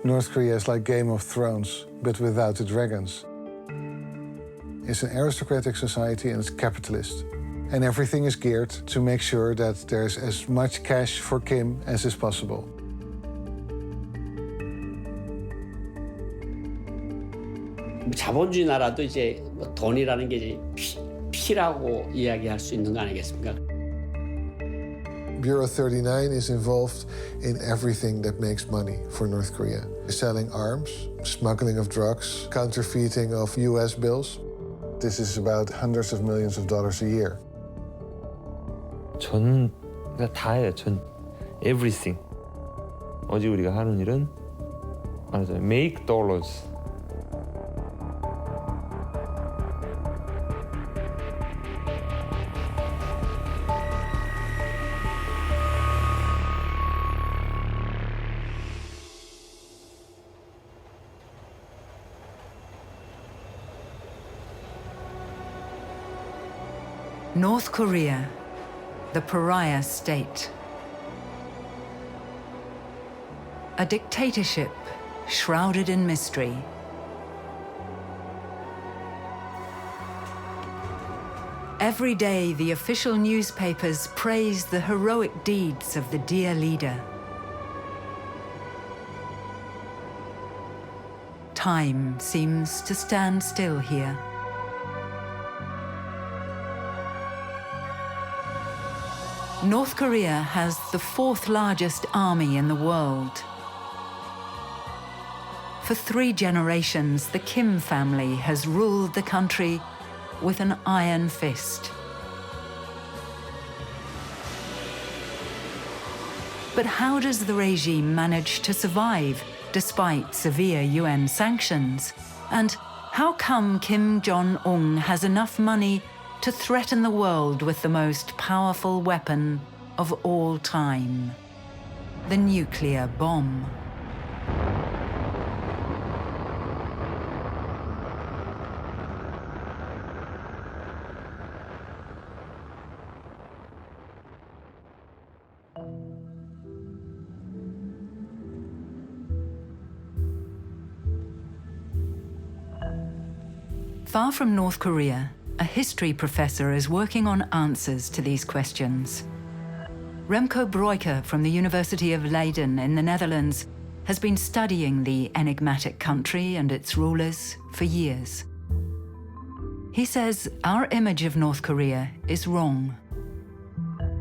North Korea is like Game of Thrones, but without the dragons. It's an aristocratic society and it's capitalist. And everything is geared to make sure that there's as much cash for Kim as is possible. 자본주의 나라도 이제 돈이라는 게 이제 피라고 이야기할 수 있는 거 아니겠습니까? Bureau 39 is involved in everything that makes money for North Korea. Selling arms, smuggling of drugs, counterfeiting of US bills. This is about hundreds of millions of dollars a year. 전 다 해요. 전 everything. 어제 우리가 하는 일은 말하자면 make dollars. North Korea, the pariah state. A dictatorship shrouded in mystery. Every day, the official newspapers praise the heroic deeds of the dear leader. Time seems to stand still here. North Korea has the fourth largest army in the world. For 3 generations, the Kim family has ruled the country with an iron fist. But how does the regime manage to survive despite severe UN sanctions? And how come Kim Jong-un has enough money to threaten the world with the most powerful weapon of all time, the nuclear bomb? Far from North Korea, a history professor is working on answers to these questions. Remco Breuker from the University of Leiden in the Netherlands has been studying the enigmatic country and its rulers for years. He says our image of North Korea is wrong.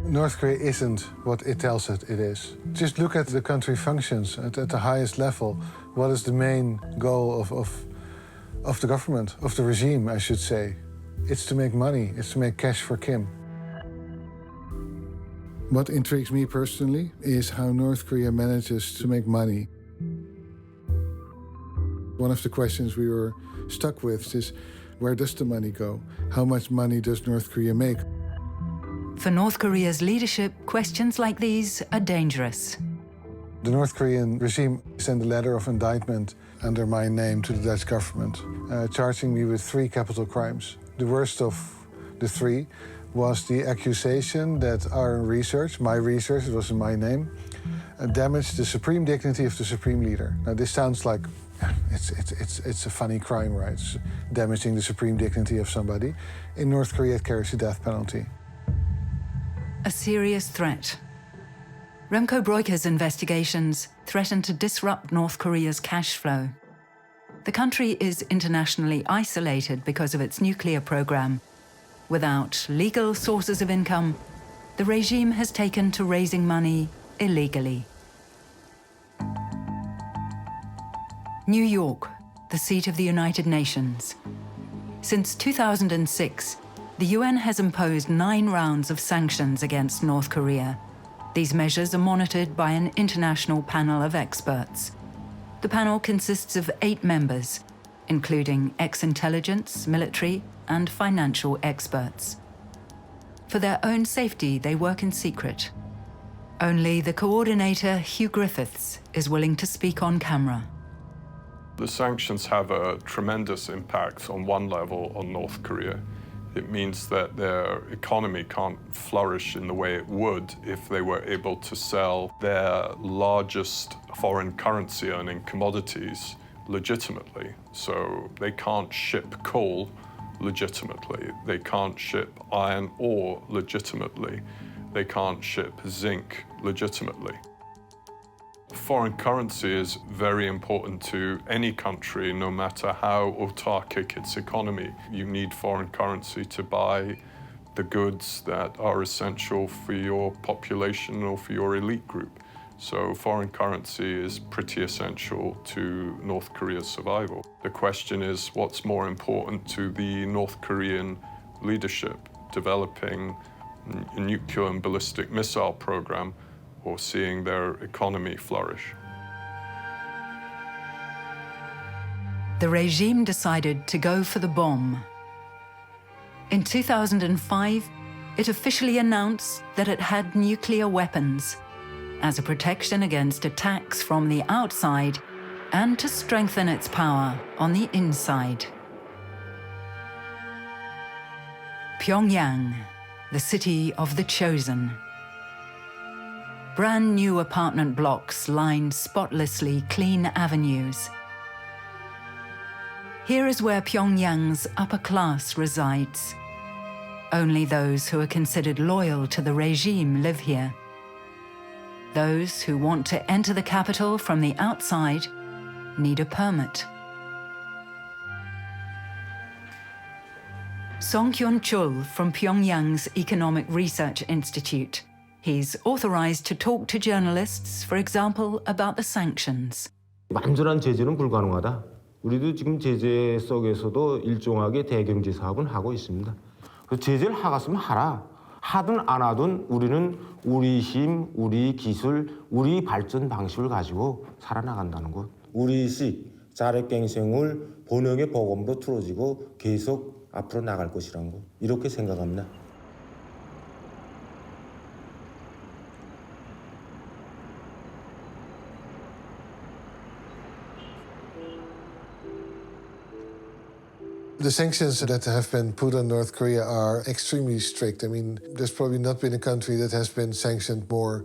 North Korea isn't what it tells it is. Just look at the country functions at the highest level. What is the main goal of the government, of the regime, I should say? It's to make money, it's to make cash for Kim. What intrigues me personally is how North Korea manages to make money. One of the questions we were stuck with is, where does the money go? How much money does North Korea make? For North Korea's leadership, questions like these are dangerous. The North Korean regime sent a letter of indictment under my name to the Dutch government, charging me with 3 capital crimes. The worst of the 3 was the accusation that our research, my research, it was in my name, damaged the supreme dignity of the supreme leader. Now this sounds like it's a funny crime, right? It's damaging the supreme dignity of somebody. In North Korea, it carries the death penalty. A serious threat. Remco Breuker's investigations threaten to disrupt North Korea's cash flow. The country is internationally isolated because of its nuclear program. Without legal sources of income, the regime has taken to raising money illegally. New York, the seat of the United Nations. Since 2006, the UN has imposed 9 rounds of sanctions against North Korea. These measures are monitored by an international panel of experts. The panel consists of 8 members, including ex-intelligence, military, and financial experts. For their own safety, they work in secret. Only the coordinator, Hugh Griffiths, is willing to speak on camera. The sanctions have a tremendous impact on one level on North Korea. It means that their economy can't flourish in the way it would if they were able to sell their largest foreign currency earning commodities legitimately. So they can't ship coal legitimately. They can't ship iron ore legitimately. They can't ship zinc legitimately. Foreign currency is very important to any country, no matter how autarkic its economy. You need foreign currency to buy the goods that are essential for your population or for your elite group. So foreign currency is pretty essential to North Korea's survival. The question is, what's more important to the North Korean leadership, developing a nuclear and ballistic missile program or seeing their economy flourish? The regime decided to go for the bomb. In 2005, it officially announced that it had nuclear weapons as a protection against attacks from the outside and to strengthen its power on the inside. Pyongyang, the city of the chosen. Brand new apartment blocks line spotlessly clean avenues. Here is where Pyongyang's upper class resides. Only those who are considered loyal to the regime live here. Those who want to enter the capital from the outside need a permit. Song Kyun-chul from Pyongyang's Economic Research Institute. He's authorized to talk to journalists, for example, about the sanctions. 완전한 제재는 불가능하다. 우리도 지금 제재 속에서도 일종하게 대경제 사업은 하고 있습니다. 제재를 하겠으면 하라. 하든 안 하든 우리는 우리 힘, 우리 기술, 우리 발전 방식을 가지고 살아나간다는 것. 우리식 자력갱생을 번영의 보검으로 틀어지고 계속 앞으로 나갈 것이라는 것. 이렇게 생각합니다. The sanctions that have been put on North Korea are extremely strict. I mean, there's probably not been a country that has been sanctioned more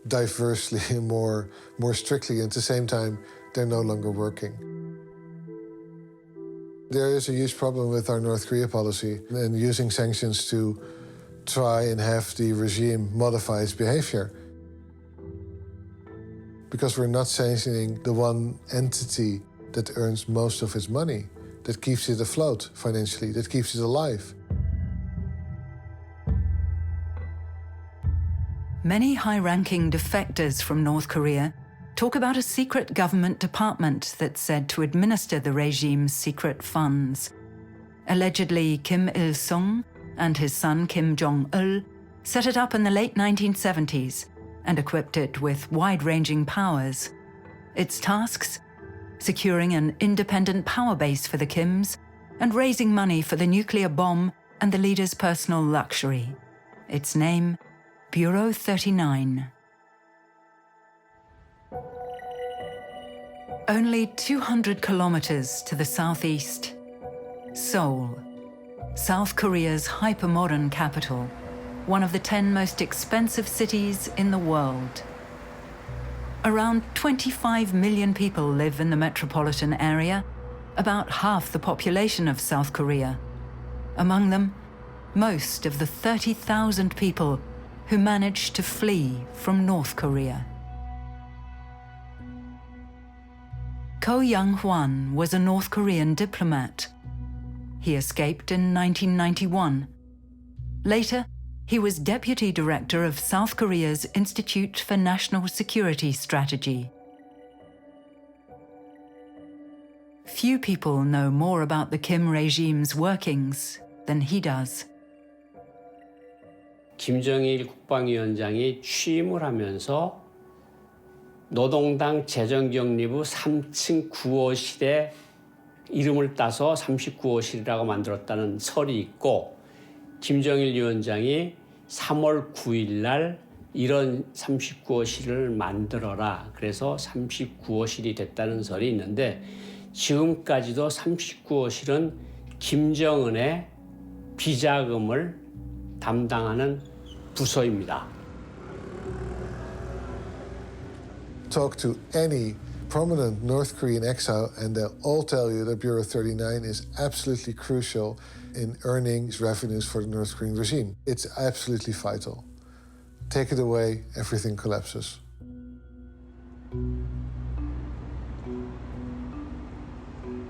diversely and more strictly. At the same time, they're no longer working. There is a huge problem with our North Korea policy and using sanctions to try and have the regime modify its behavior. Because we're not sanctioning the one entity that earns most of its money, that keeps it afloat financially, that keeps it alive. Many high-ranking defectors from North Korea talk about a secret government department that's said to administer the regime's secret funds. Allegedly, Kim Il-sung and his son Kim Jong-un set it up in the late 1970s and equipped it with wide-ranging powers. Its tasks: securing an independent power base for the Kims and raising money for the nuclear bomb and the leader's personal luxury. Its name, Bureau 39. Only 200 kilometers to the southeast, Seoul, South Korea's hypermodern capital, one of the 10 most expensive cities in the world. Around 25 million people live in the metropolitan area, about half the population of South Korea. Among them, most of the 30,000 people who managed to flee from North Korea. Ko Young-hwan was a North Korean diplomat. He escaped in 1991. Later, he was deputy director of South Korea's Institute for National Security Strategy. Few people know more about the Kim regime's workings than he does. 김정일 국방위원장이 취임을 하면서 노동당 재정경리부 3층 9호실에 이름을 따서 39호실이라고 만들었다는 설이 있고, 김정일 위원장이 3월 9일 날 이런 39호실을 만들어라, 그래서 39호실이 됐다는 설이 있는데, 지금까지도 39호실은 김정은의 비자금을 담당하는 부서입니다. Talk to any prominent North Korean exile and they'll all tell you that Bureau 39 is absolutely crucial in earning revenues for the North Korean regime. It's absolutely vital. Take it away, everything collapses.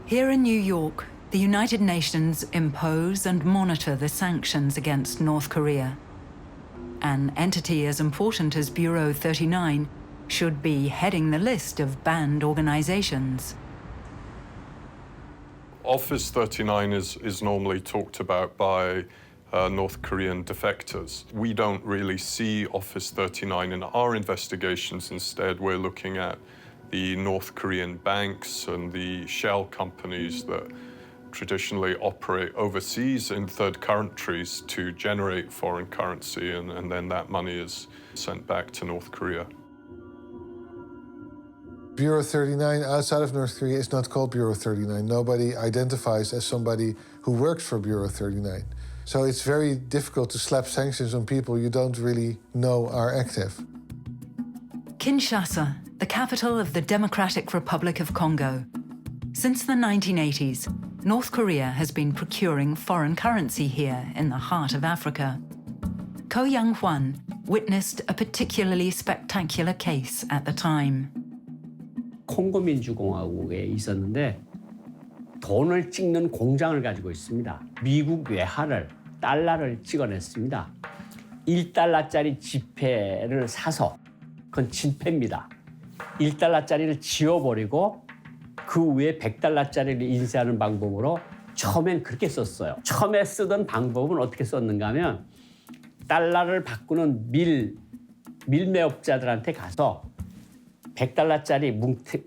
Here in New York, the United Nations impose and monitor the sanctions against North Korea. An entity as important as Bureau 39 should be heading the list of banned organizations. Office 39 is normally talked about by North Korean defectors. We don't really see Office 39 in our investigations. Instead, we're looking at the North Korean banks and the shell companies that traditionally operate overseas in third countries to generate foreign currency, and then that money is sent back to North Korea. Bureau 39 outside of North Korea is not called Bureau 39. Nobody identifies as somebody who works for Bureau 39. So it's very difficult to slap sanctions on people you don't really know are active. Kinshasa, the capital of the Democratic Republic of Congo. Since the 1980s, North Korea has been procuring foreign currency here in the heart of Africa. Ko Young-hwan witnessed a particularly spectacular case at the time. 콩고 민주공화국에 있었는데 돈을 찍는 공장을 가지고 있습니다. 미국 외화를, 달러를 찍어냈습니다. 1달러짜리 지폐를 사서, 그건 진폐입니다. 1달러짜리를 지워버리고 그 위에 100달러짜리를 인쇄하는 방법으로 처음엔 그렇게 썼어요. 처음에 쓰던 방법은 어떻게 썼는가 하면 달러를 바꾸는 밀매업자들한테 가서 100달러짜리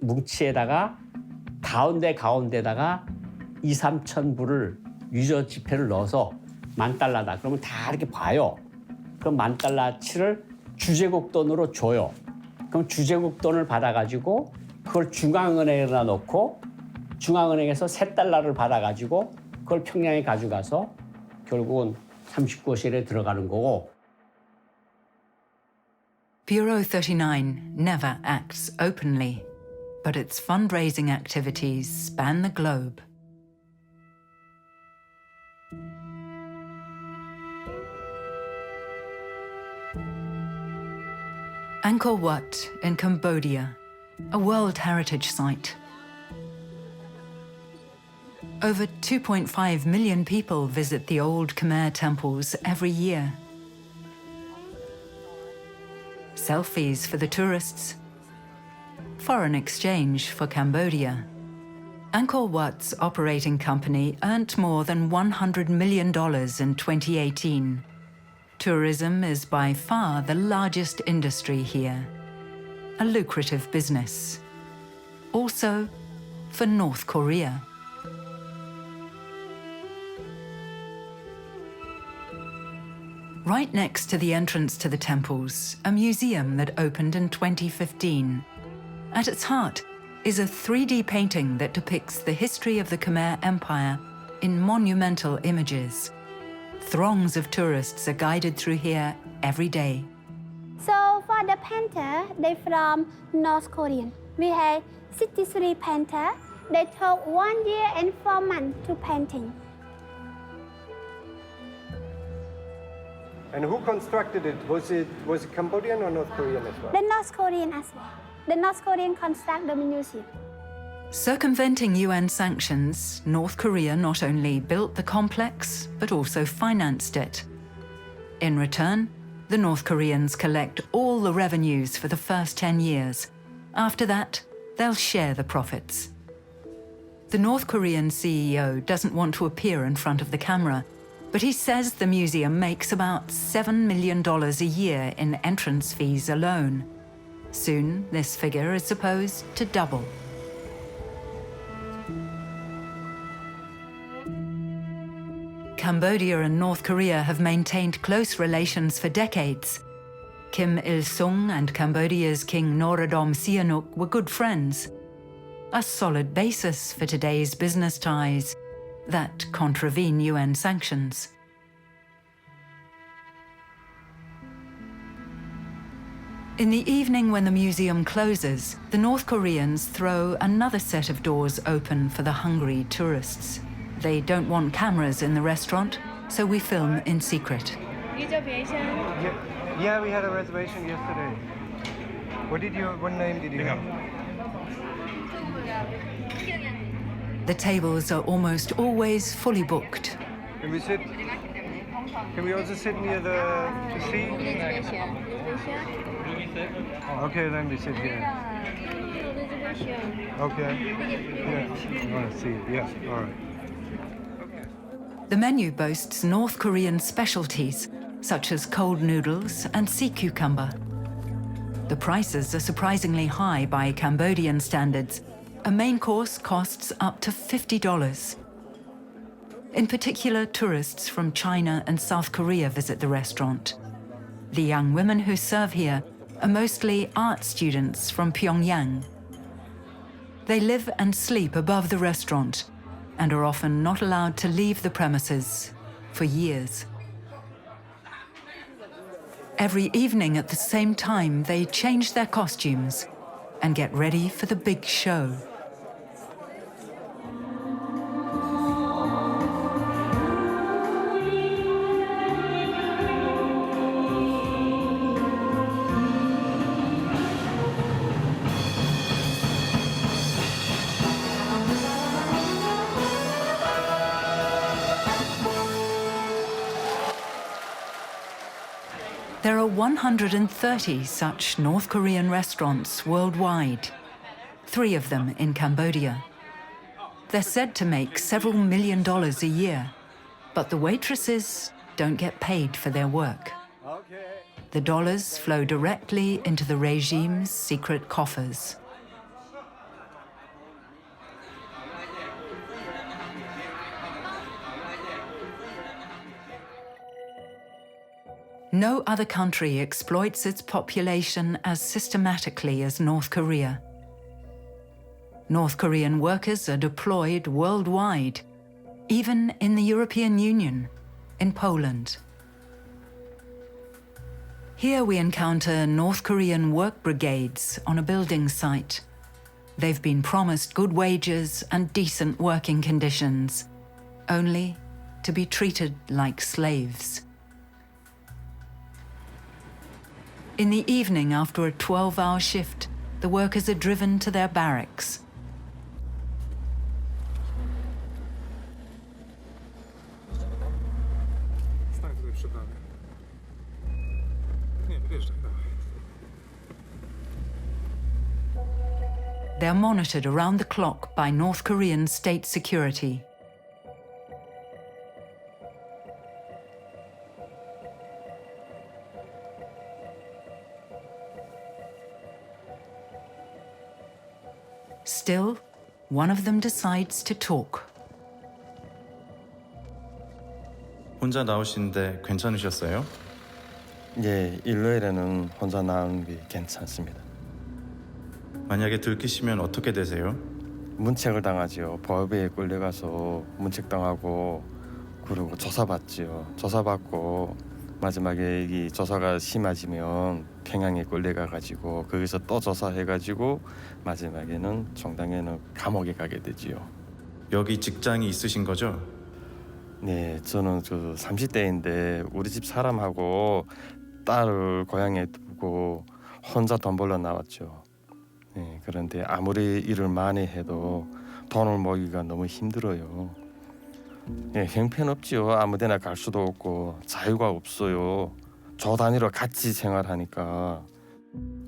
뭉치에다가 가운데다가 2, 3천 불을 유저 지폐를 넣어서 10,000달러다. 그러면 다 이렇게 봐요. 그럼 10,000달러치를 주재국 돈으로 줘요. 그럼 주재국 돈을 받아가지고 그걸 중앙은행에다 넣고 중앙은행에서 3달러를 받아가지고 그걸 평양에 가져가서 결국은 39호실에 들어가는 거고. Bureau 39 never acts openly, but its fundraising activities span the globe. Angkor Wat in Cambodia, a World Heritage Site. Over 2.5 million people visit the old Khmer temples every year. Selfies for the tourists. Foreign exchange for Cambodia. Angkor Wat's operating company earned more than $100 million in 2018. Tourism is by far the largest industry here. A lucrative business. Also for North Korea. Right next to the entrance to the temples, a museum that opened in 2015. At its heart is a 3D painting that depicts the history of the Khmer Empire in monumental images. Throngs of tourists are guided through here every day. So for the painter, they from North Korean. We have 63 painters. They took 1 year and 4 months to painting. And who constructed it? Was it Cambodian or North Korean as well? The North Korean as well. The North Korean construct the museum. Circumventing UN sanctions, North Korea not only built the complex, but also financed it. In return, the North Koreans collect all the revenues for the first 10 years. After that, they'll share the profits. The North Korean CEO doesn't want to appear in front of the camera, but he says the museum makes about $7 million a year in entrance fees alone. Soon, this figure is supposed to double. Cambodia and North Korea have maintained close relations for decades. Kim Il-sung and Cambodia's King Norodom Sihanouk were good friends. A solid basis for today's business ties that contravene UN sanctions. In the evening when the museum closes, the North Koreans throw another set of doors open for the hungry tourists. They don't want cameras in the restaurant, so we film in secret. Yeah, we had a reservation yesterday. What name did you have? The tables are almost always fully booked. Can we sit? Can we also sit near the sea? Okay, then we sit here. Okay. Yeah, I want to see it. Yeah, all right. The menu boasts North Korean specialties, such as cold noodles and sea cucumber. The prices are surprisingly high by Cambodian standards. A main course costs up to $50. In particular, tourists from China and South Korea visit the restaurant. The young women who serve here are mostly art students from Pyongyang. They live and sleep above the restaurant and are often not allowed to leave the premises for years. Every evening at the same time, they change their costumes and get ready for the big show. There are 130 such North Korean restaurants worldwide, 3 of them in Cambodia. They're said to make several $1 million a year, but the waitresses don't get paid for their work. The dollars flow directly into the regime's secret coffers. No other country exploits its population as systematically as North Korea. North Korean workers are deployed worldwide, even in the European Union, in Poland. Here we encounter North Korean work brigades on a building site. They've been promised good wages and decent working conditions, only to be treated like slaves. In the evening, after a 12-hour shift, the workers are driven to their barracks. They're monitored around the clock by North Korean state security. Still, one of them decides to talk. 혼자 나오시는데 괜찮으셨어요? 예, 일요일에는 혼자 나오는 게 괜찮습니다. 만약에 들키시면 어떻게 되세요? 문책을 당하지요. 법에 끌려가서 문책당하고 그리고 조사받지요. 조사받고 마지막에 이 조사가 심해지면 평양에 끌려가가지고 거기서 또 조사해가지고 마지막에는 정당에는 감옥에 가게 되지요. 여기 직장이 있으신 거죠? 네, 저는 30대인데 우리 집 사람하고 딸을 고향에 두고 혼자 돈 벌러 나왔죠. 네, 그런데 아무리 일을 많이 해도 돈을 모으기가 너무 힘들어요. 네, 형편없지요. 아무데나 갈 수도 없고 자유가 없어요. 조 단위로 같이 생활하니까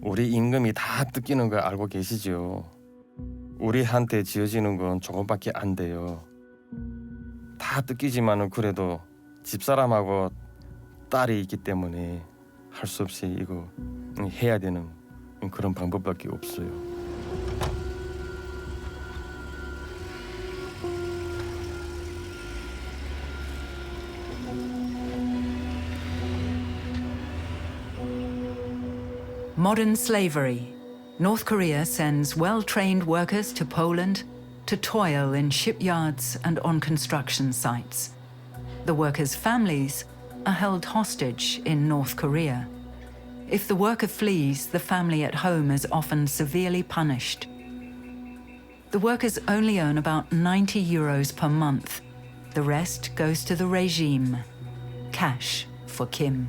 우리 임금이 다 뜯기는 거 알고 계시죠? 우리한테 지어지는 건 조금밖에 안 돼요. 다 뜯기지만은 그래도 집사람하고 딸이 있기 때문에 할 수 없이 이거 해야 되는 그런 방법밖에 없어요. Modern slavery. North Korea sends well-trained workers to Poland to toil in shipyards and on construction sites. The workers' families are held hostage in North Korea. If the worker flees, the family at home is often severely punished. The workers only earn about 90 euros per month. The rest goes to the regime. Cash for Kim.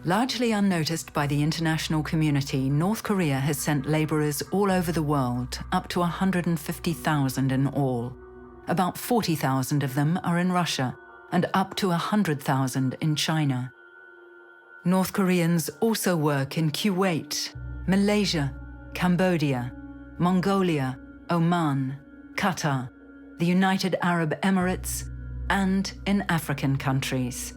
Largely unnoticed by the international community, North Korea has sent laborers all over the world, up to 150,000 in all. About 40,000 of them are in Russia, and up to 100,000 in China. North Koreans also work in Kuwait, Malaysia, Cambodia, Mongolia, Oman, Qatar, the United Arab Emirates, and in African countries.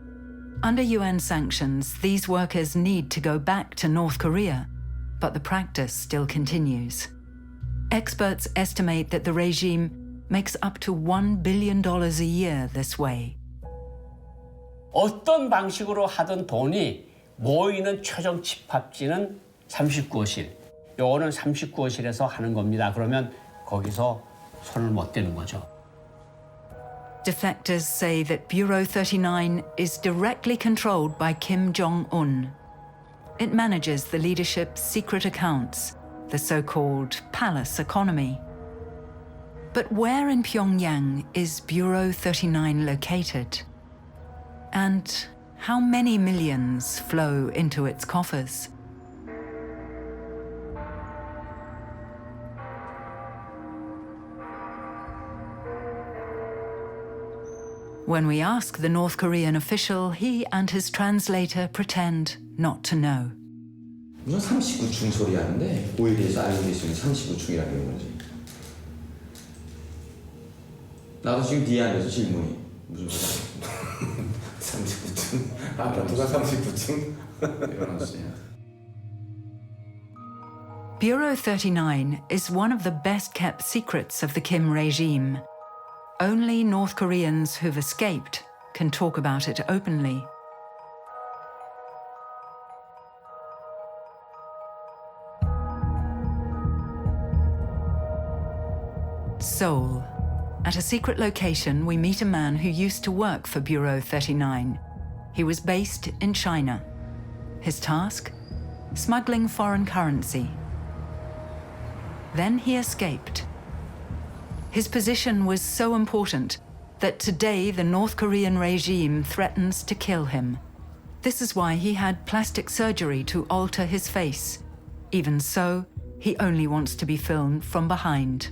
Under UN sanctions, these workers need to go back to North Korea, but the practice still continues. Experts estimate that the regime makes up to $1 billion a year this way. 어떤 방식으로 하던 돈이 모이는 최종 집합지는 39호실. 요거는 39호실에서 하는 겁니다. 그러면 거기서 손을 못 대는 거죠. Defectors say that Bureau 39 is directly controlled by Kim Jong-un. It manages the leadership's secret accounts, the so-called palace economy. But where in Pyongyang is Bureau 39 located? And how many millions flow into its coffers? When we ask the North Korean official, he and his translator pretend not to know. 무슨 39층 소리 하는데 오일에서 알고 계시는 39층이라는 거지. 나도 지금 뒤에 앉아서 질문이 무슨 소리야? 39층? 아, 누가 39층? 일어났어요. Bureau 39 is one of the best-kept secrets of the Kim regime. Only North Koreans who've escaped can talk about it openly. Seoul. At a secret location, we meet a man who used to work for Bureau 39. He was based in China. His task? Smuggling foreign currency. Then he escaped. His position was so important that today the North Korean regime threatens to kill him. This is why he had plastic surgery to alter his face. Even so, he only wants to be filmed from behind.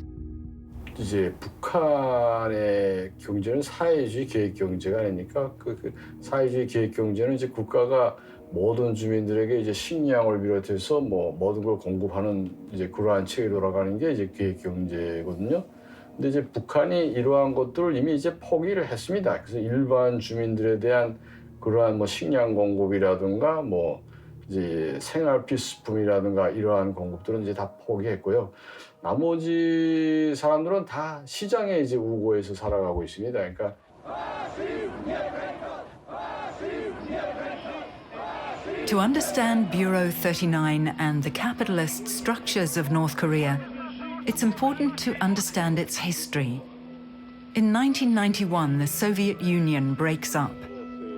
이제 북한의 경제는 사회주의 계획 경제가 아니니까 그 사회주의 계획 경제는 이제 국가가 모든 주민들에게 이제 식량을 비롯해서 뭐 모든 걸 공급하는 이제 그러한 체계 돌아가는 게 이제 계획 경제거든요. 근데 이제 북한이 이러한 것들을 이미 이제 포기를 했습니다. 그래서 일반 주민들에 대한 그러한 뭐 식량 공급이라든가 뭐 이제 생활 필수품이라든가 이러한 공급들은 이제 다 포기했고요. 나머지 사람들은 다 시장에 이제 우고해서 살아가고 있습니다. 그러니까 To understand Bureau 39 and the capitalist structures of North Korea, it's important to understand its history. In 1991, the Soviet Union breaks up.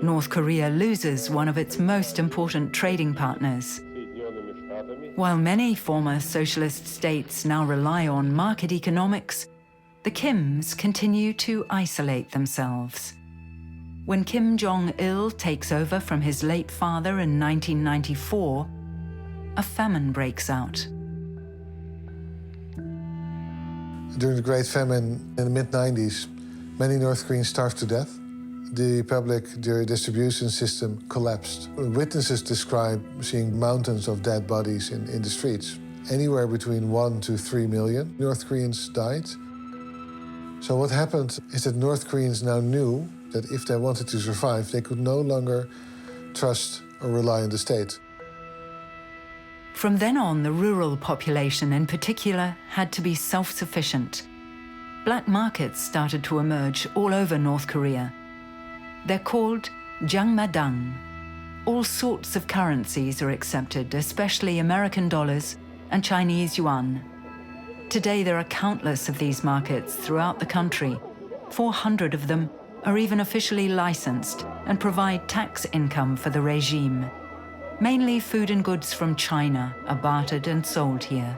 North Korea loses one of its most important trading partners. While many former socialist states now rely on market economics, the Kims continue to isolate themselves. When Kim Jong-il takes over from his late father in 1994, a famine breaks out. During the Great Famine in the mid-90s, many North Koreans starved to death. The public distribution system collapsed. Witnesses describe seeing mountains of dead bodies in the streets. Anywhere between 1 to 3 million North Koreans died. So what happened is that North Koreans now knew that if they wanted to survive, they could no longer trust or rely on the state. From then on, the rural population in particular had to be self-sufficient. Black markets started to emerge all over North Korea. They're called jangmadang. All sorts of currencies are accepted, especially American dollars and Chinese yuan. Today there are countless of these markets throughout the country. 400 of them are even officially licensed and provide tax income for the regime. Mainly food and goods from China are bartered and sold here.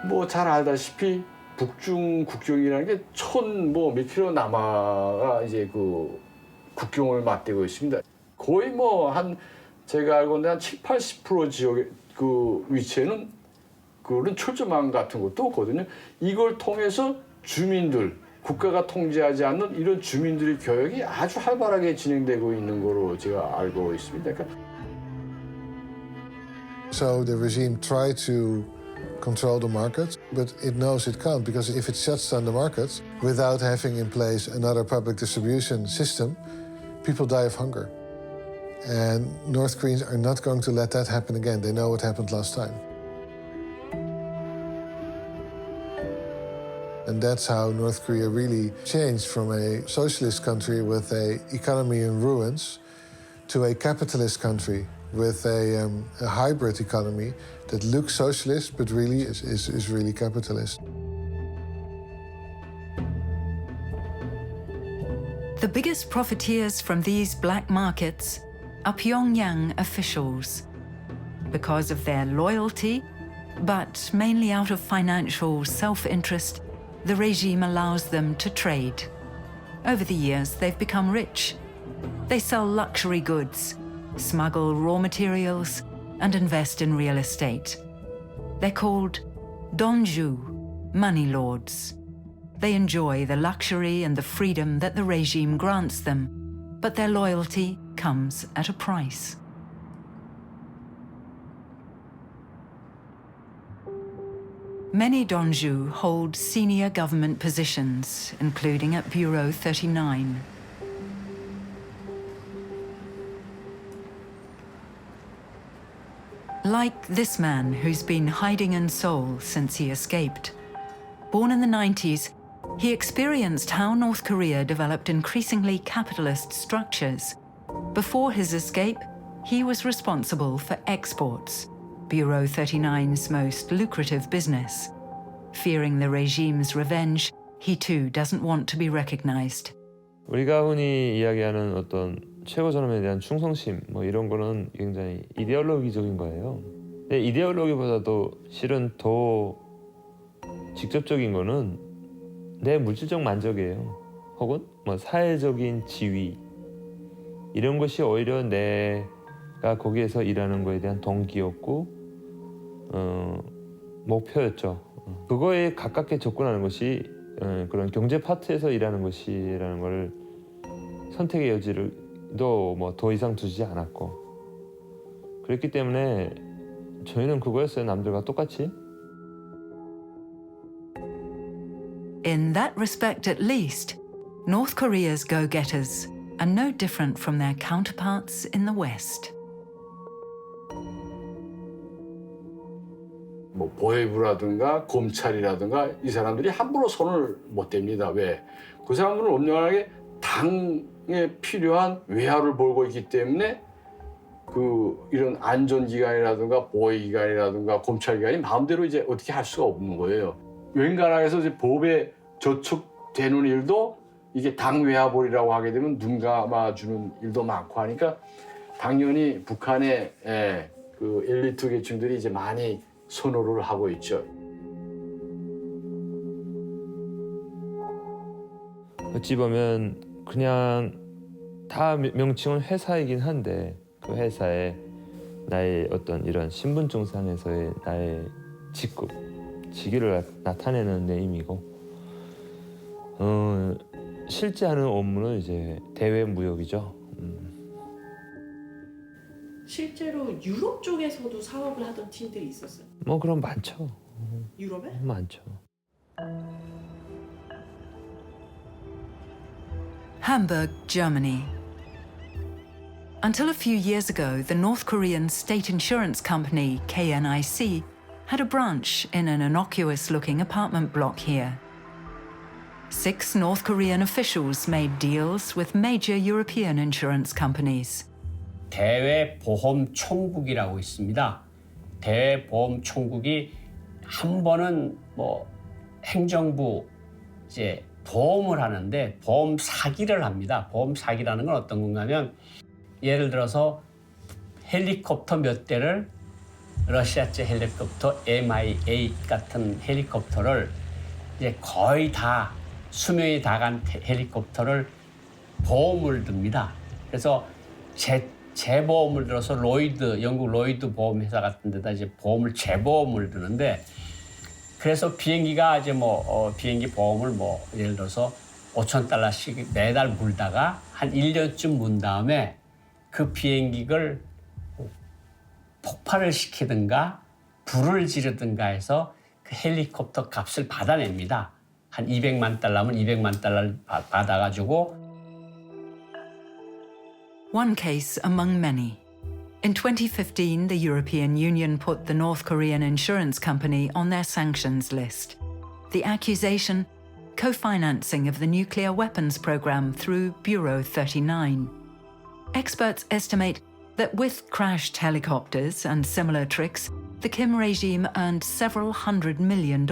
뭐 잘 알다시피 북중 국경이라는 게 몇 킬로 남아가 이제 그 국경을 맞대고 있습니다. 거의 뭐 한 제가 알고는 한 70-80% 지역의 그 위치에는 그런 철조망 같은 것도 없거든요. 이걸 통해서 주민들, 국가가 통제하지 않는 이런 주민들의 교역이 아주 활발하게 진행되고 있는 거로 제가 알고 있습니다. 그러니까 So the regime tried to control the market, but it knows it can't, because if it shuts down the market without having in place another public distribution system, people die of hunger. And North Koreans are not going to let that happen again. They know what happened last time. And that's how North Korea really changed from a socialist country with an economy in ruins to a capitalist country with a hybrid economy that looks socialist but really is really capitalist. The biggest profiteers from these black markets are Pyongyang officials. Because of their loyalty, but mainly out of financial self-interest, the regime allows them to trade. Over the years, they've become rich. They sell luxury goods, smuggle raw materials, and invest in real estate. They're called donju, money lords. They enjoy the luxury and the freedom that the regime grants them, but their loyalty comes at a price. Many donju hold senior government positions, including at Bureau 39. Like this man who's been hiding in Seoul since he escaped. Born in the 90s, he experienced how North Korea developed increasingly capitalist structures. Before his escape, he was responsible for exports, Bureau 39's most lucrative business. Fearing the regime's revenge, he too doesn't want to be recognized. 우리가 흔히 이야기하는 어떤 최고 존엄에 대한 충성심 뭐 이런 거는 굉장히 이데올로기적인 거예요. 근데 이데올로기보다도 실은 더 직접적인 거는 내 물질적 만족이에요. 혹은 뭐 사회적인 지위 이런 것이 오히려 내가 거기에서 일하는 거에 대한 동기였고 목표였죠. 그거에 가깝게 접근하는 것이 그런 경제 파트에서 일하는 것이라는 걸 선택의 여지를 더 이상 두지 않았고 그랬기 때문에 저희는 그거였어요. 남들과 똑같이. In that respect at least, North Korea's go-getters are no different from their counterparts in the West. 뭐 보혜부라든가 검찰이라든가 이 사람들이 함부로 손을 못 댑니다. 왜? 그 사람들은 엄연하게 당에 필요한 외화를 벌고 있기 때문에 그 이런 안전기관이라든가 보호기관이라든가 검찰기관이 마음대로 이제 어떻게 할 수가 없는 거예요. 웬간하게서 이제 법에 저촉되는 일도 이게 당 외화벌이라고 하게 되면 눈 감아주는 일도 많고 하니까 당연히 북한의 그 엘리트 계층들이 이제 많이 선호를 하고 있죠. 어찌 보면 그냥 다 명칭은 회사이긴 한데 그 회사에 나의 어떤 이런 신분증상에서의 나의 직급, 직위를 나타내는 네임이고 실제 하는 업무는 이제 대외 무역이죠. 실제로 유럽 쪽에서도 사업을 하던 팀들이 있었어요. 뭐 그럼 많죠. 유럽에? 많죠. Hamburg, Germany. Until a few years ago, the North Korean state insurance company KNIC had a branch in an innocuous-looking apartment block here. 6 North Korean officials made deals with major European insurance companies. 대외보험총국이라고 있습니다. 대외보험총국이 한 번은 뭐 행정부 이제 보험을 하는데 보험 사기를 합니다. 보험 사기라는 건 어떤 건가면 예를 들어서 헬리콥터 몇 대를 러시아제 헬리콥터 Mi-8 같은 헬리콥터를 이제 거의 다 수명이 다간 헬리콥터를 보험을 듭니다. 그래서 재보험을 들어서 영국 로이드 보험회사 같은 데다 이제 재보험을 드는데 그래서 비행기가 이제 비행기 보험을 예를 들어서 $5,000씩 매달 물다가 한 1년쯤 문 다음에 그 비행기를 폭발을 시키든가 불을 지르든가 해서 그 헬리콥터 값을 받아냅니다. 한 $200만 달러면 $200만 달러를 받아가지고. One case among many. In 2015, the European Union put the North Korean insurance company on their sanctions list. The accusation: co-financing of the nuclear weapons program through Bureau 39. Experts estimate that with crashed helicopters and similar tricks, the Kim regime earned several $100 million.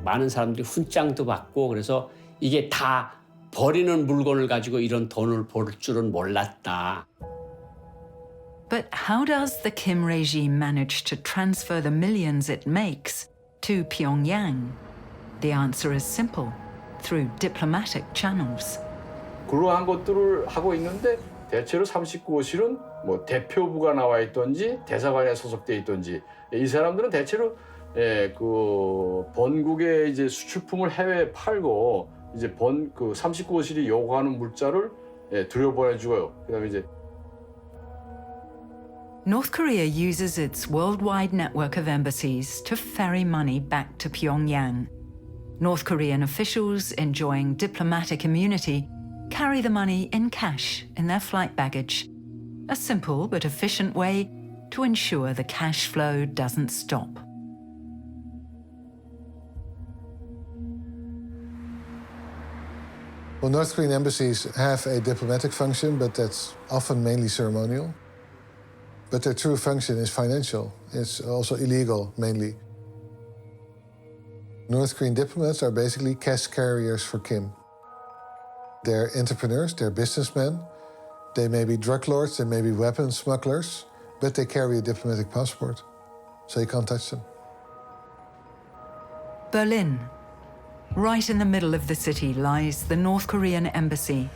많은 사람들이 훈장도 받고 그래서 이게 다 버리는 물건을 가지고 이런 돈을 벌 줄은 몰랐다. But how does the Kim regime manage to transfer the millions it makes to Pyongyang? The answer is simple: through diplomatic channels. 그러한 것들을 하고 있는데 대체로 39호실은 대표부가 나와 있든지 대사관에 소속돼 있든지 이 사람들은 대체로 그 본국의 이제 수출품을 해외에 팔고 이제 그 39호실이 요구하는 물자를 들여보내주고요. 그다음에 이제 North Korea uses its worldwide network of embassies to ferry money back to Pyongyang. North Korean officials enjoying diplomatic immunity carry the money in cash in their flight baggage. A simple but efficient way to ensure the cash flow doesn't stop. Well, North Korean embassies have a diplomatic function, but that's often mainly ceremonial. But their true function is financial. It's also illegal, mainly. North Korean diplomats are basically cash carriers for Kim. They're entrepreneurs, they're businessmen. They may be drug lords, they may be weapons smugglers, but they carry a diplomatic passport, so you can't touch them. Berlin. Right in the middle of the city lies the North Korean embassy.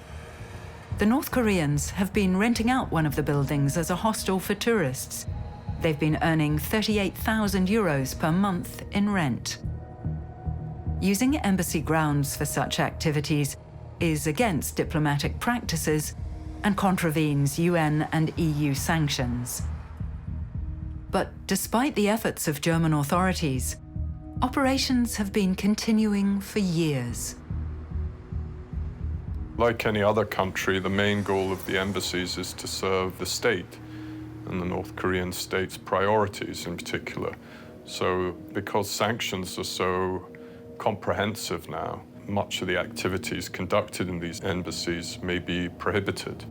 The North Koreans have been renting out one of the buildings as a hostel for tourists. They've been earning €38,000 per month in rent. Using embassy grounds for such activities is against diplomatic practices and contravenes UN and EU sanctions. But despite the efforts of German authorities, operations have been continuing for years. Like any other country, the main goal of the embassies is to serve the state and the North Korean state's priorities in particular. So because sanctions are so comprehensive now, much of the activities conducted in these embassies may be prohibited.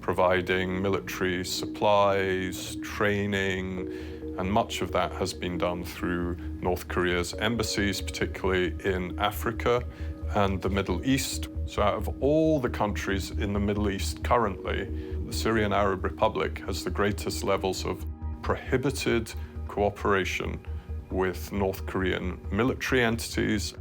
Providing military supplies, training, and much of that has been done through North Korea's embassies, particularly in Africa and the Middle East. So out of all the countries in the Middle East currently, the Syrian Arab Republic has the greatest levels of prohibited cooperation with North Korean military entities.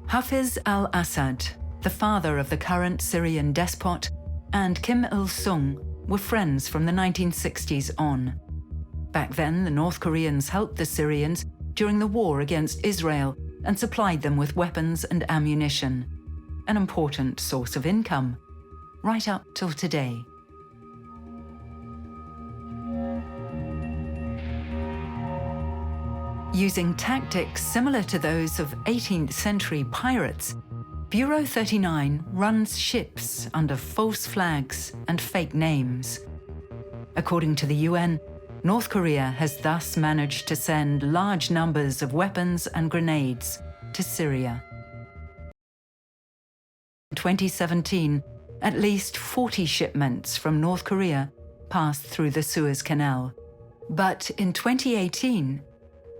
Hafiz al-Assad, the father of the current Syrian despot, and Kim Il-sung were friends from the 1960s on. Back then, the North Koreans helped the Syrians during the war against Israel and supplied them with weapons and ammunition, an important source of income, right up till today. Using tactics similar to those of 18th century pirates, Bureau 39 runs ships under false flags and fake names. According to the UN, North Korea has thus managed to send large numbers of weapons and grenades to Syria. In 2017, at least 40 shipments from North Korea passed through the Suez Canal. But in 2018,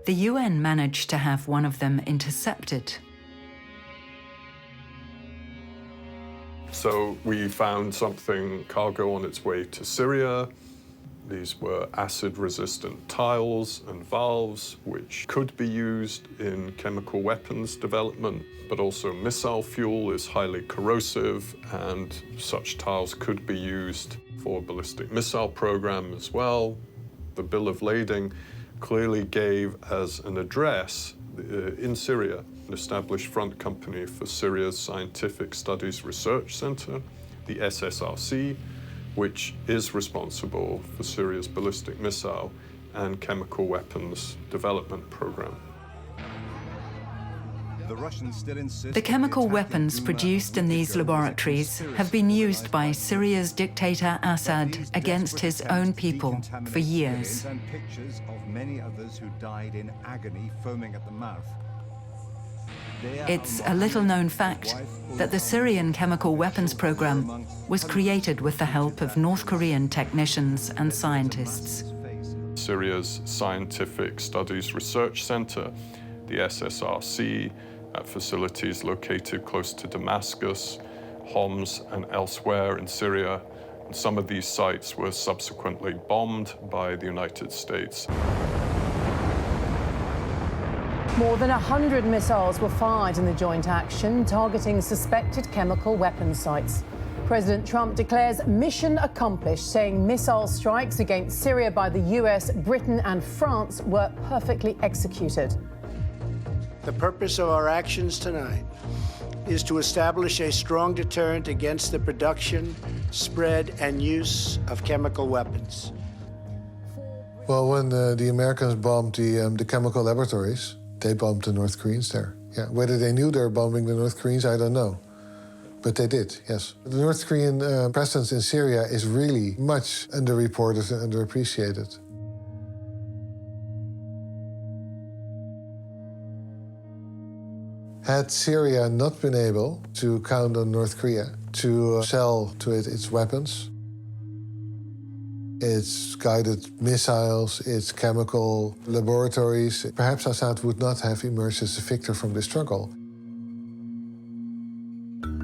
the UN managed to have one of them intercepted. So we found something, cargo on its way to Syria. These were acid-resistant tiles and valves, which could be used in chemical weapons development, but also missile fuel is highly corrosive, and such tiles could be used for ballistic missile program as well. The bill of lading clearly gave as an address in Syria an established front company for Syria's Scientific Studies Research Center, the SSRC, which is responsible for Syria's ballistic missile and chemical weapons development program. The chemical weapons produced in these laboratories have been used by Syria's dictator Assad against his own people for years. It's a little-known fact that the Syrian chemical weapons program was created with the help of North Korean technicians and scientists. Syria's Scientific Studies Research Center, the SSRC, at facilities located close to Damascus, Homs, and elsewhere in Syria. And some of these sites were subsequently bombed by the United States. More than 100 missiles were fired in the joint action, targeting suspected chemical weapons sites. President Trump declares mission accomplished, saying missile strikes against Syria by the US, Britain, and France were perfectly executed. The purpose of our actions tonight is to establish a strong deterrent against the production, spread, and use of chemical weapons. Well, when the Americans bombed the chemical laboratories, they bombed the North Koreans there. Yeah, whether they knew they were bombing the North Koreans, I don't know. But they did, yes. The North Korean presence in Syria is really much underreported and underappreciated. Had Syria not been able to count on North Korea to sell to it its weapons, its guided missiles, its chemical laboratories, perhaps Assad would not have emerged as a victor from this struggle.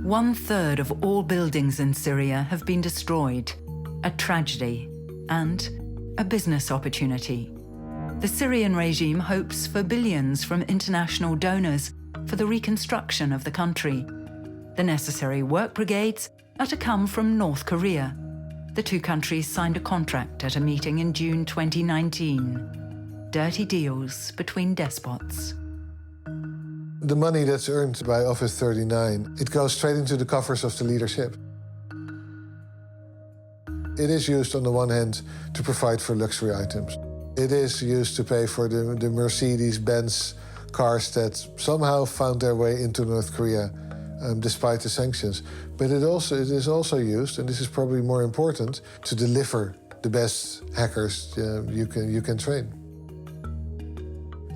1/3 of all buildings in Syria have been destroyed, a tragedy and a business opportunity. The Syrian regime hopes for billions from international donors for the reconstruction of the country. The necessary work brigades are to come from North Korea. The two countries signed a contract at a meeting in June 2019. Dirty deals between despots. The money that's earned by Office 39, it goes straight into the coffers of the leadership. It is used on the one hand to provide for luxury items. It is used to pay for the Mercedes-Benz cars that somehow found their way into North Korea despite the sanctions. But it is also used, and this is probably more important, to deliver the best hackers you can train.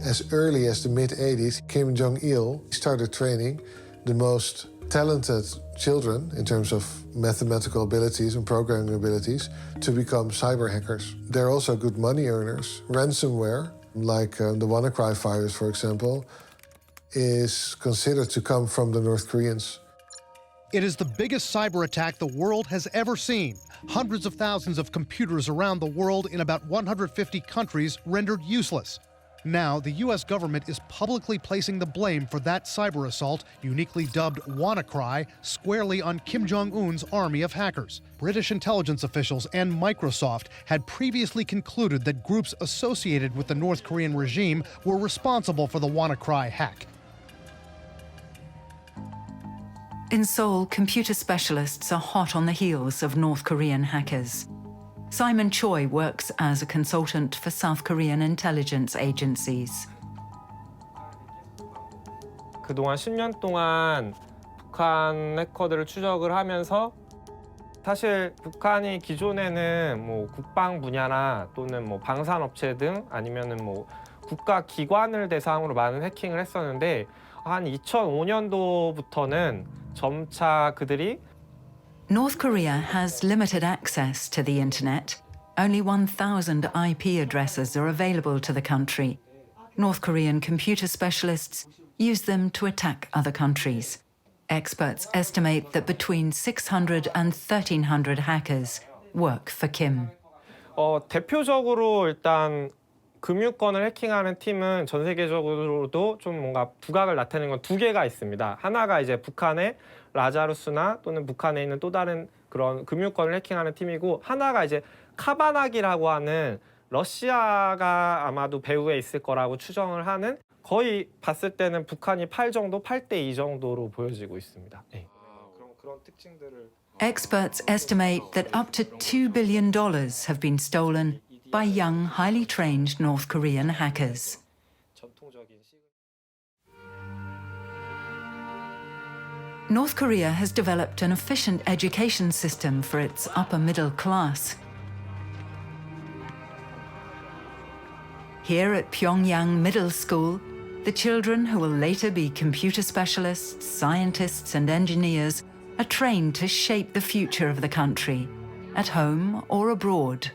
As early as the mid-80s, Kim Jong-un started training the most talented children in terms of mathematical abilities and programming abilities to become cyber hackers. They're also good money earners. Ransomware, like the WannaCry virus, for example, is considered to come from the North Koreans. It is the biggest cyber attack the world has ever seen. Hundreds of thousands of computers around the world in about 150 countries rendered useless. Now, the U.S. government is publicly placing the blame for that cyber assault, uniquely dubbed WannaCry, squarely on Kim Jong-un's army of hackers. British intelligence officials and Microsoft had previously concluded that groups associated with the North Korean regime were responsible for the WannaCry hack. In Seoul, computer specialists are hot on the heels of North Korean hackers. Simon Choi works as a consultant for South Korean intelligence agencies. 그동안 10년 동안 북한 해커들을 추적을 하면서 사실 북한이 기존에는 뭐 국방 분야나 또는 뭐 방산업체 등 아니면은 뭐 국가 기관을 대상으로 많은 해킹을 했었는데 한 2005년도부터는 점차 그들이 North Korea has limited access to the internet. Only 1,000 IP addresses are available to the country. North Korean computer specialists use them to attack other countries. Experts estimate that between 600 and 1,300 hackers work for Kim. 대표적으로 일단 금융권을 해킹하는 팀은 전 세계적으로도 좀 뭔가 두각을 나타내는 건 두 개가 있습니다. 하나가 이제 북한의 라자루스나 또는 북한에 있는 또 다른 그런 금융권을 해킹하는 팀이고, 하나가 이제 카바나기라고 하는 러시아가 아마도 배후에 있을 거라고 추정을 하는, 거의 봤을 때는 북한이 8대 2 정도로 보여지고 있습니다. 네. 그런 특징들을 Experts estimate that up to $2 billion have been stolen by young, highly trained North Korean hackers. North Korea has developed an efficient education system for its upper middle class. Here at Pyongyang Middle School, the children who will later be computer specialists, scientists and engineers are trained to shape the future of the country, at home or abroad.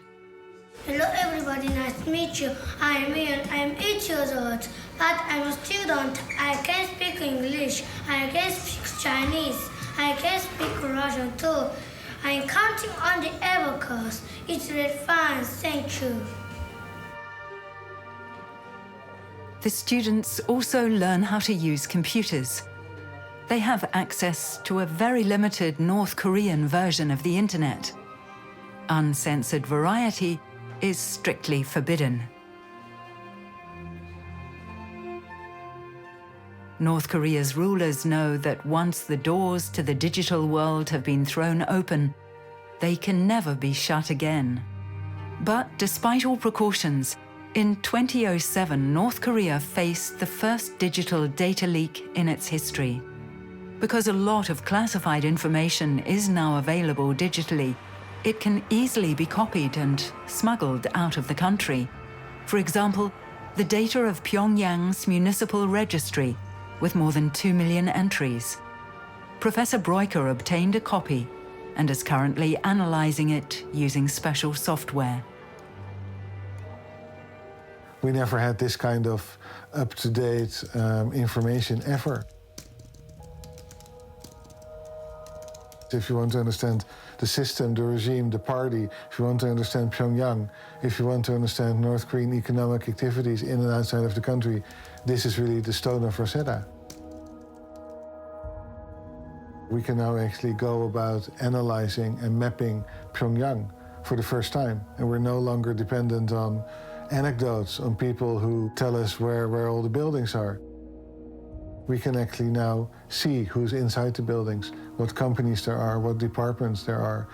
Hello everybody, nice to meet you. I am Ian, I am 8 years old, but I'm a student. I can speak English, I can speak Chinese, I can speak Russian too. I'm counting on the abacus. It's really fun, thank you. The students also learn how to use computers. They have access to a very limited North Korean version of the internet. Uncensored variety is strictly forbidden. North Korea's rulers know that once the doors to the digital world have been thrown open, they can never be shut again. But despite all precautions, in 2007, North Korea faced the first digital data leak in its history. Because a lot of classified information is now available digitally, it can easily be copied and smuggled out of the country. For example, the data of Pyongyang's municipal registry, with more than 2 million entries. Professor Breuker obtained a copy and is currently analyzing it using special software. We never had this kind of up-to-date information ever. If you want to understand the system, the regime, the party, if you want to understand Pyongyang, if you want to understand North Korean economic activities in and outside of the country, this is really the stone of Rosetta. We can now actually go about analyzing and mapping Pyongyang for the first time, and we're no longer dependent on anecdotes, on people who tell us where all the buildings are. We can actually now see who's inside the buildings, what companies there are, what departments there are,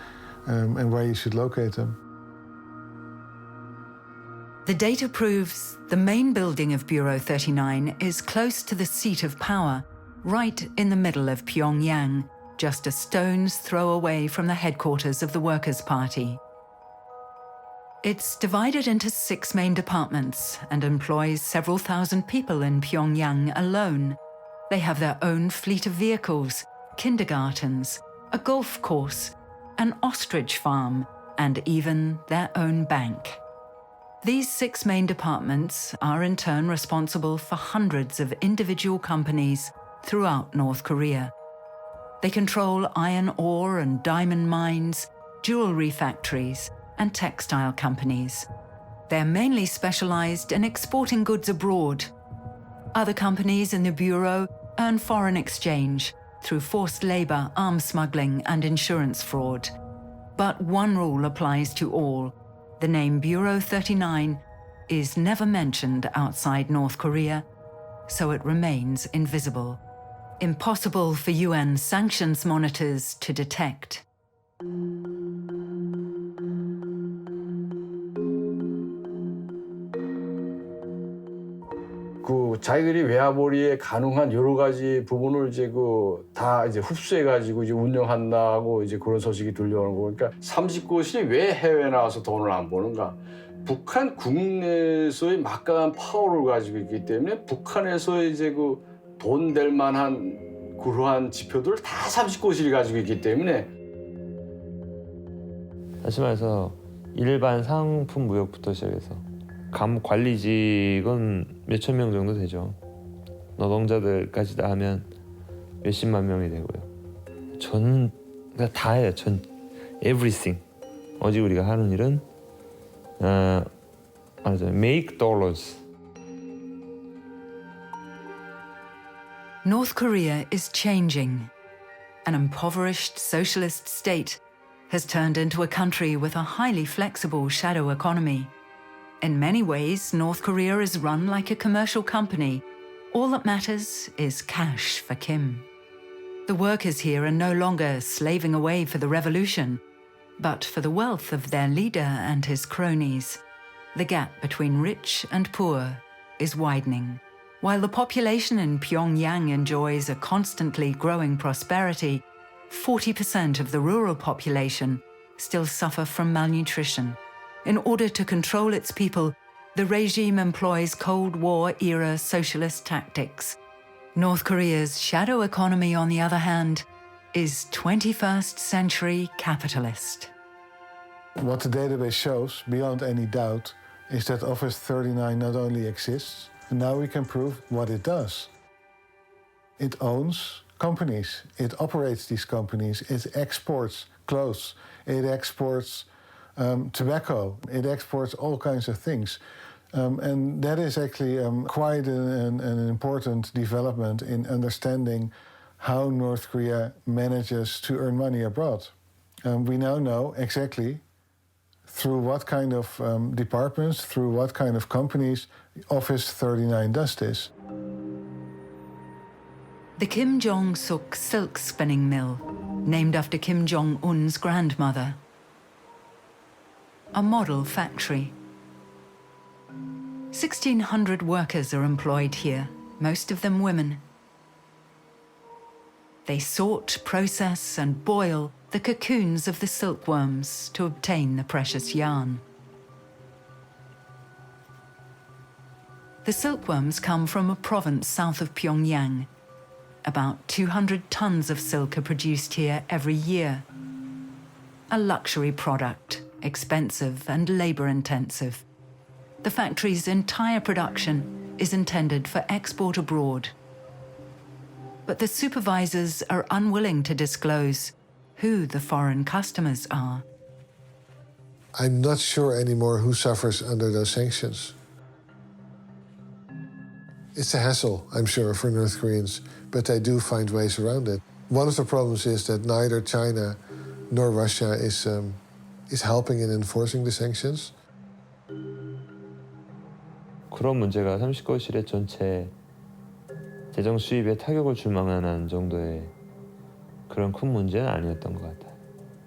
and where you should locate them. The data proves the main building of Bureau 39 is close to the seat of power, right in the middle of Pyongyang, just a stone's throw away from the headquarters of the Workers' Party. It's divided into 6 main departments and employs several thousand people in Pyongyang alone. They have their own fleet of vehicles, kindergartens, a golf course, an ostrich farm, and even their own bank. These 6 main departments are in turn responsible for hundreds of individual companies throughout North Korea. They control iron ore and diamond mines, jewelry factories, and textile companies. They're mainly specialized in exporting goods abroad. Other companies in the Bureau earn foreign exchange through forced labor, arms smuggling, and insurance fraud. But one rule applies to all. The name Bureau 39 is never mentioned outside North Korea, so it remains invisible. Impossible for UN sanctions monitors to detect. 자기들이 외화벌이에 가능한 여러 가지 부분을 이제 다 이제 흡수해가지고 이제 운영한다고 이제 그런 소식이 들려오는 거. 그러니까 39실이 왜 해외에 나와서 돈을 안 버는가? 북한 국내에서의 막강한 파워를 가지고 있기 때문에 북한에서 이제 돈 될 만한 그러한 지표들을 다 39실이 가지고 있기 때문에. 다시 말해서 일반 상품 무역부터 시작해서 관리직은 몇천 명 정도 되죠. 노동자들까지 다 하면 몇십만 명이 되고요. 저는 그러니까 다 해요. 전 everything. 어제 우리가 하는 일은 맞아요. Make dollars. North Korea is changing. An impoverished socialist state has turned into a country with a highly flexible shadow economy. In many ways, North Korea is run like a commercial company. All that matters is cash for Kim. The workers here are no longer slaving away for the revolution, but for the wealth of their leader and his cronies. The gap between rich and poor is widening. While the population in Pyongyang enjoys a constantly growing prosperity, 40% of the rural population still suffer from malnutrition. In order to control its people, the regime employs Cold War-era socialist tactics. North Korea's shadow economy, on the other hand, is 21st century capitalist. What the database shows, beyond any doubt, is that Office 39 not only exists, and now we can prove what it does. It owns companies, it operates these companies, it exports clothes, it exports tobacco, it exports all kinds of things. And that is actually quite an important development in understanding how North Korea manages to earn money abroad. We now know exactly through what kind of departments, through what kind of companies Office 39 does this. The Kim Jong-suk silk spinning mill, named after Kim Jong-un's grandmother. A model factory. 1,600 workers are employed here, most of them women. They sort, process, and boil the cocoons of the silkworms to obtain the precious yarn. The silkworms come from a province south of Pyongyang. About 200 tons of silk are produced here every year. A luxury product, expensive and labor-intensive. The factory's entire production is intended for export abroad. But the supervisors are unwilling to disclose who the foreign customers are. I'm not sure anymore who suffers under those sanctions. It's a hassle, I'm sure, for North Koreans, but they do find ways around it. One of the problems is that neither China nor Russia is helping in enforcing the sanctions. 그런 문제가 30거실의 전체 재정 수입에 타격을 줄 만한 정도의 그런 큰 문제는 아니었던 것 같아요.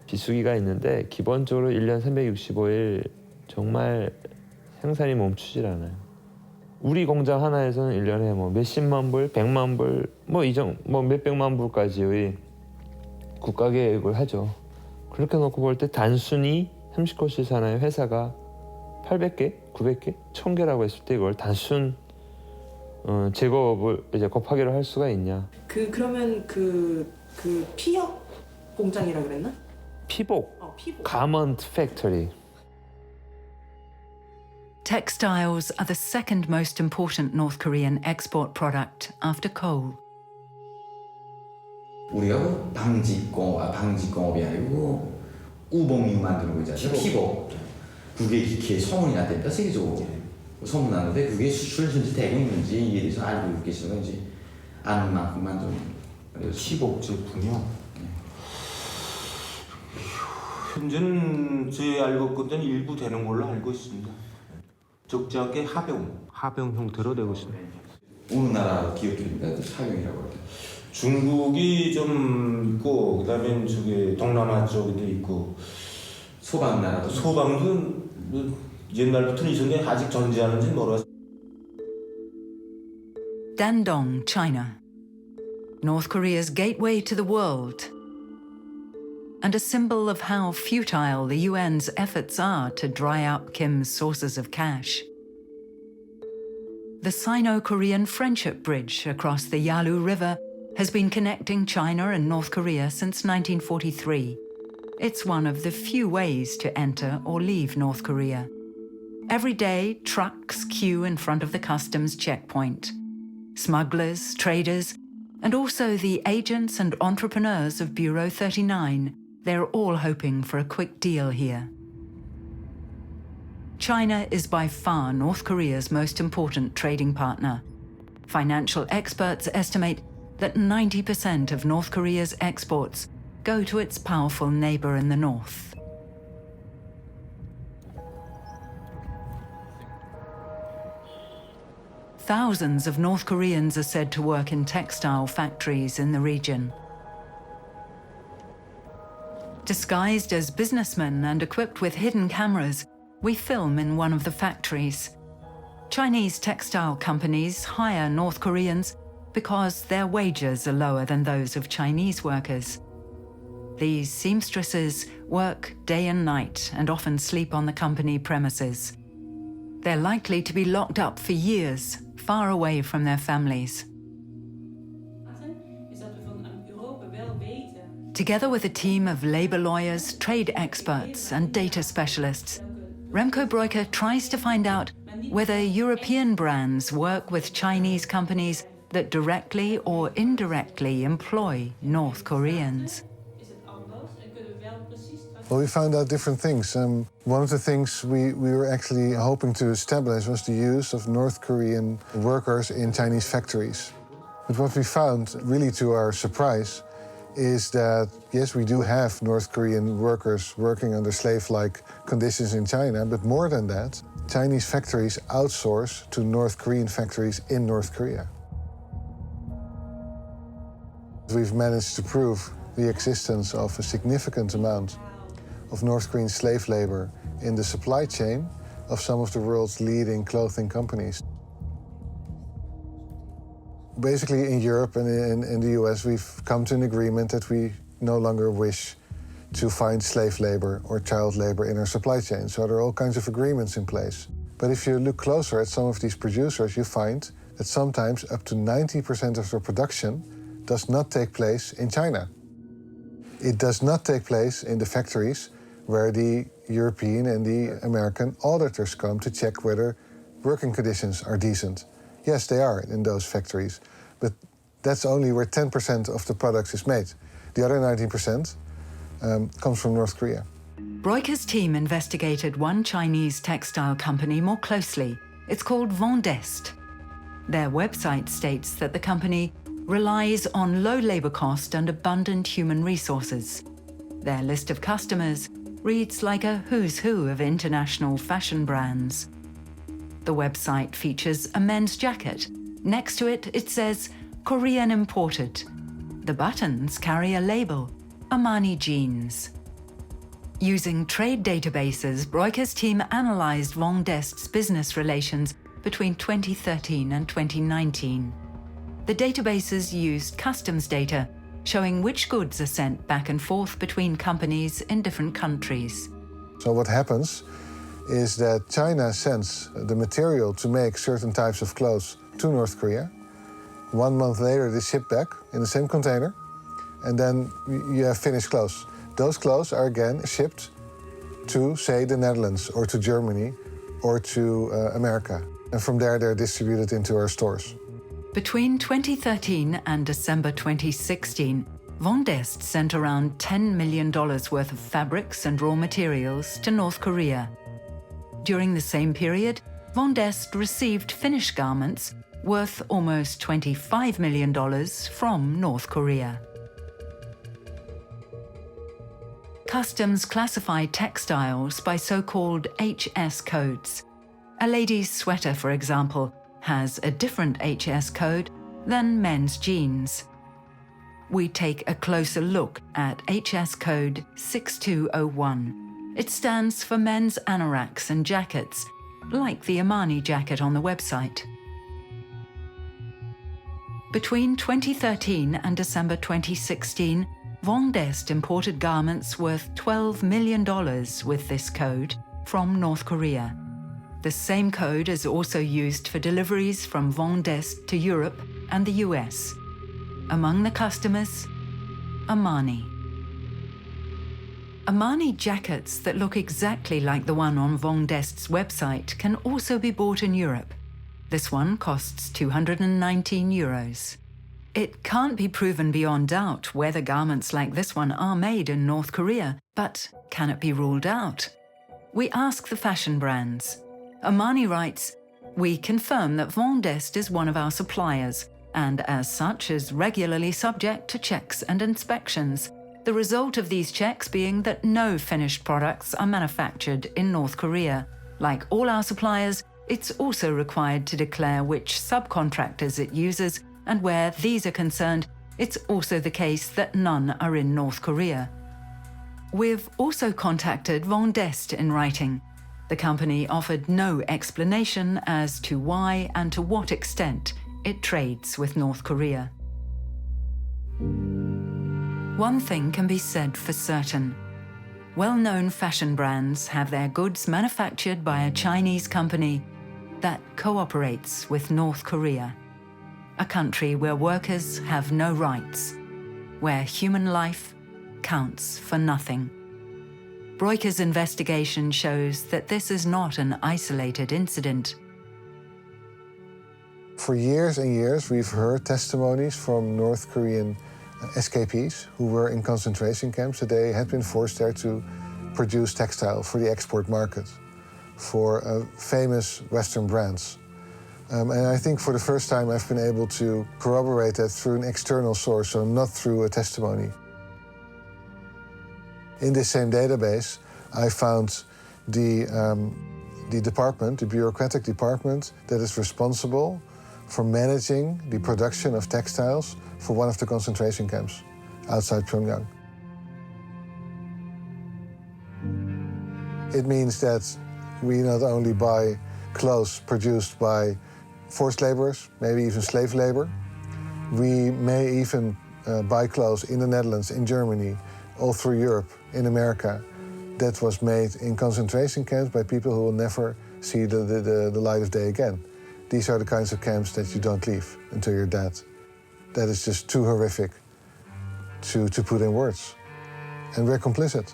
비수기가 있는데 기본적으로 1년 365일 정말 생산이 멈추질 않아요. 우리 공장 하나에서는 1년에 뭐 몇십만 불, 100만 불, 뭐 몇백만 불까지의 국가 계획을 하죠. 그렇게 놓고 볼 때 단순히 30거실 산하의 회사가 800개, 900개, 1000개라고 했을 때 이걸 단순 제거업을 이제 곱하기로 할 수가 있냐? 그러면 그 피혁 공장이라 그랬나? 피복. Garment factory. Textiles are the second most important North Korean export product after coal. 우리가 방직공업이 아니고 우봉유 만드는 거 있잖아요. 피복. 그게 기계에 소문이 났답니다. 세계적으로 소문 나는데 그게 수출 현지 되고 있는지 이에 대해서 알고 계시는지 아는 만큼만 좀. 피복 제품이요. 현재는 제 알고 있거든 일부 되는 걸로 알고 있습니다. 적지 않게 하병 형태로 되고 있습니다. 어느 나라 기업들입니까? 하병이라고 할 때. 중국이 좀 있고 그다음에 저기 동남아 쪽에도 있고 소방 나라도 소방도 옛날부터 있었는데 아직 존재하는지 모르겠어요. Dandong, China. North Korea's gateway to the world. And a symbol of how futile the UN's efforts are to dry up Kim's sources of cash. The Sino-Korean Friendship Bridge across the Yalu River has been connecting China and North Korea since 1943. It's one of the few ways to enter or leave North Korea. Every day, trucks queue in front of the customs checkpoint. Smugglers, traders, and also the agents and entrepreneurs of Bureau 39. They're all hoping for a quick deal here. China is by far North Korea's most important trading partner. Financial experts estimate that 90% of North Korea's exports go to its powerful neighbor in the north. Thousands of North Koreans are said to work in textile factories in the region. Disguised as businessmen and equipped with hidden cameras, we film in one of the factories. Chinese textile companies hire North Koreans because their wages are lower than those of Chinese workers. These seamstresses work day and night and often sleep on the company premises. They're likely to be locked up for years, far away from their families. Together with a team of labor lawyers, trade experts, and data specialists, Remco Breuker tries to find out whether European brands work with Chinese companies that directly or indirectly employ North Koreans. Well, we found out different things. One of the things we were actually hoping to establish was the use of North Korean workers in Chinese factories. But what we found, really to our surprise, is that, yes, we do have North Korean workers working under slave-like conditions in China, but more than that, Chinese factories outsource to North Korean factories in North Korea. We've managed to prove the existence of a significant amount of North Korean slave labor in the supply chain of some of the world's leading clothing companies. Basically, in Europe and in the US, we've come to an agreement that we no longer wish to find slave labor or child labor in our supply chain. So there are all kinds of agreements in place. But if you look closer at some of these producers, you find that sometimes up to 90% of their production does not take place in China. It does not take place in the factories where the European and the American auditors come to check whether working conditions are decent. Yes, they are in those factories, but that's only where 10% of the product is made. The other 90% comes from North Korea. Breuker's team investigated one Chinese textile company more closely. It's called Vendeste. Their website states that the company relies on low labor cost and abundant human resources. Their list of customers reads like a who's who of international fashion brands. The website features a men's jacket. Next to it, it says Korean imported. The buttons carry a label, Armani jeans. Using trade databases, Breuker's team analyzed Vendeste's business relations between 2013 and 2019. The databases used customs data showing which goods are sent back and forth between companies in different countries. So what happens is that China sends the material to make certain types of clothes to North Korea. 1 month later, they ship back in the same container, and then you have finished clothes. Those clothes are again shipped to, say, the Netherlands or to Germany or to America. And from there, they're distributed into our stores. Between 2013 and December 2016, Vendeste sent around $10 million worth of fabrics and raw materials to North Korea. During the same period, Vendeste received finished garments worth almost $25 million from North Korea. Customs classify textiles by so-called HS codes. A lady's sweater, for example, has a different HS code than men's jeans. We take a closer look at HS code 6201. It stands for men's anoraks and jackets, like the Armani jacket on the website. Between 2013 and December 2016, Vendeste imported garments worth $12 million with this code from North Korea. The same code is also used for deliveries from Vendeste to Europe and the US. Among the customers, Armani. Armani jackets that look exactly like the one on Vendeste's website can also be bought in Europe. This one costs €219. It can't be proven beyond doubt whether garments like this one are made in North Korea, but can it be ruled out? We ask the fashion brands. Armani writes, "We confirm that Van d'Est is one of our suppliers, and as such is regularly subject to checks and inspections, the result of these checks being that no finished products are manufactured in North Korea. Like all our suppliers, it's also required to declare which subcontractors it uses, and where these are concerned, it's also the case that none are in North Korea." We've also contacted Van d'Est in writing. The company offered no explanation as to why and to what extent it trades with North Korea. One thing can be said for certain. Well-known fashion brands have their goods manufactured by a Chinese company that cooperates with North Korea, a country where workers have no rights, where human life counts for nothing. Breuker's investigation shows that this is not an isolated incident. For years and years, we've heard testimonies from North Korean escapees who were in concentration camps that they had been forced there to produce textile for the export market, for famous Western brands. And I think for the first time I've been able to corroborate that through an external source, so not through a testimony. In this same database, I found the department, the bureaucratic department, that is responsible for managing the production of textiles for one of the concentration camps outside Pyongyang. It means that we not only buy clothes produced by forced laborers, maybe even slave labor, we may even buy clothes in the Netherlands, in Germany, all through Europe, in America, that was made in concentration camps by people who will never see the light of day again. These are the kinds of camps that you don't leave until you're dead. That is just too horrific to put in words. And we're complicit.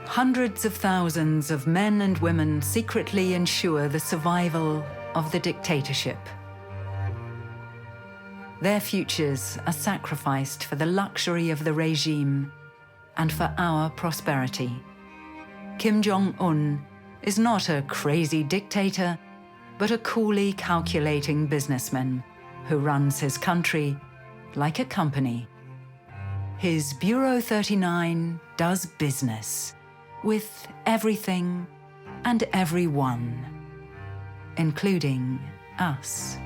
Hundreds of thousands of men and women secretly ensure the survival of the dictatorship. Their futures are sacrificed for the luxury of the regime and for our prosperity. Kim Jong-un is not a crazy dictator, but a coolly calculating businessman who runs his country like a company. His Bureau 39 does business with everything and everyone, including us.